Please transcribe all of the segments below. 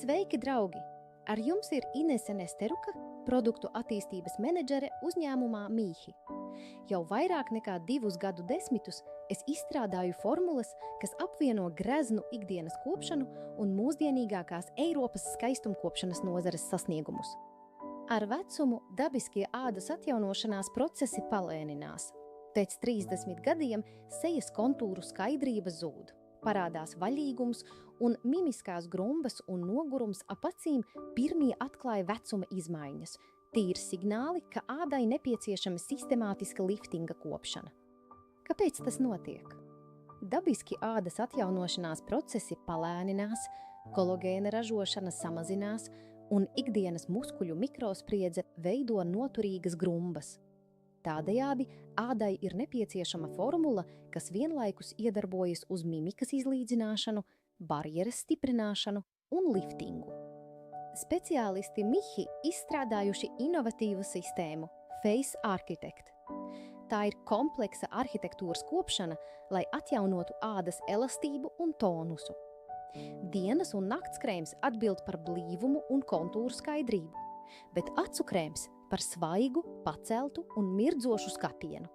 Sveiki, draugi! Ar jums ir Inese Nesteruka, produktu attīstības menedžere uzņēmumā Mīhi. Jau vairāk nekā 2 gadu desmitus es izstrādāju formulas, kas apvieno greznu ikdienas kopšanu un mūsdienīgākās Eiropas skaistumkopšanas nozares sasniegumus. Ar vecumu dabiskie ādas atjaunošanās procesi palēninās. Pēc 30 gadiem sejas kontūru skaidrība zūd. Parādās vaļīgums un mimiskās grumbas un nogurums ap acīm pirmie atklāja vecuma izmaiņas. Tie ir signāli, ka ādai nepieciešama sistemātiska liftinga kopšana. Kāpēc tas notiek? Dabiski ādas atjaunošanās procesi palēninās, kolagēna ražošana samazinās un ikdienas muskuļu mikrospriedze veido noturīgas grumbas. Tādējādi ādai ir nepieciešama formula, kas vienlaikus iedarbojas uz mimikas izlīdzināšanu, barjeras stiprināšanu un liftingu. Speciālisti Mīhi izstrādājuši inovatīvu sistēmu Face Architect. Tā ir kompleksa arhitektūras kopšana, lai atjaunotu ādas elastību un tonusu. Dienas un nakts krēms atbild par blīvumu un kontūru skaidrību, bet acu krēms par svaigu, paceltu un mirdzošu skatienu.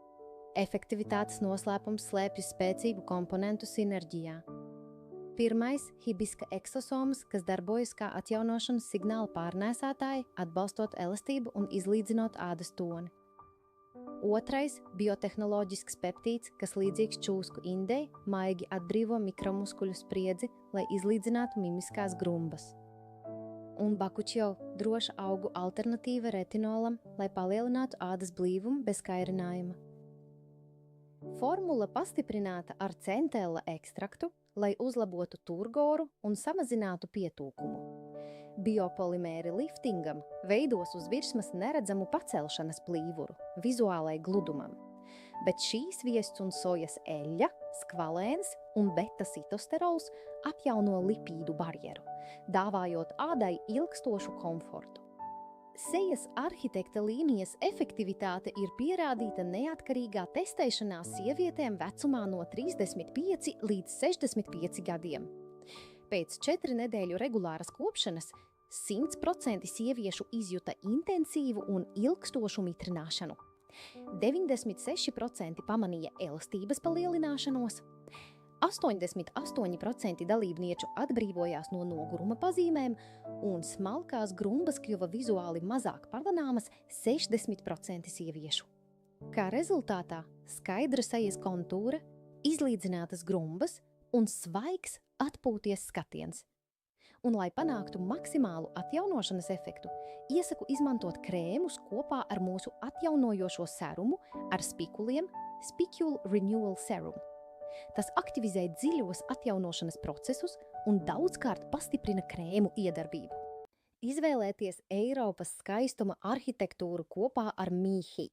Efektivitātes noslēpums slēpjas spēcīgu komponentu sinerģijā. Pirmais – hibiska eksosomas, kas darbojas kā atjaunošanas signāla pārnēsātāji, atbalstot elastību un izlīdzinot ādas toni. Otrais – biotehnoloģisks peptīds, kas līdzīgs čūsku indei, maigi atbrīvo mikromuskuļu spriedzi, lai izlīdzinātu mimiskās grumbas. Un bakučio – droša augu alternatīva retinolam, lai palielinātu ādas blīvumu bez kairinājuma. Formula pastiprināta ar centella ekstraktu, lai uzlabotu turgoru un samazinātu pietūkumu. Biopolimēri liftingam veidos uz virsmas neredzamu pacelšanas plīvuru, vizuālai gludumam, bet šīs viests un sojas eļļa, skvalēns un beta-sitosterols apjauno lipīdu barjeru, dāvājot ādai ilgstošu komfortu. Sejas arhitekta līnijas efektivitāte ir pierādīta neatkarīgā testēšanā sievietēm vecumā no 35 līdz 65 gadiem. Pēc 4 nedēļu regulāras kopšanas 100% sieviešu izjuta intensīvu un ilgstošu mitrināšanu. 96% pamanīja elastības palielināšanos, 88% dalībnieču atbrīvojās no noguruma pazīmēm un smalkās grumbas kļuva vizuāli mazāk pamanāmas 60% sieviešu. Kā rezultātā skaidra sejas kontūra, izlīdzinātas grumbas un svaigs atpūties skatiens. Un, lai panāktu maksimālu atjaunošanas efektu, iesaku izmantot krēmus kopā ar mūsu atjaunojošo serumu ar spikuliem Spicule Renewal Serum. Tas aktivizē dziļos atjaunošanas procesus un daudzkārt pastiprina krēmu iedarbību. Izvēlēties Eiropas skaistuma arhitektūru kopā ar Mīhi.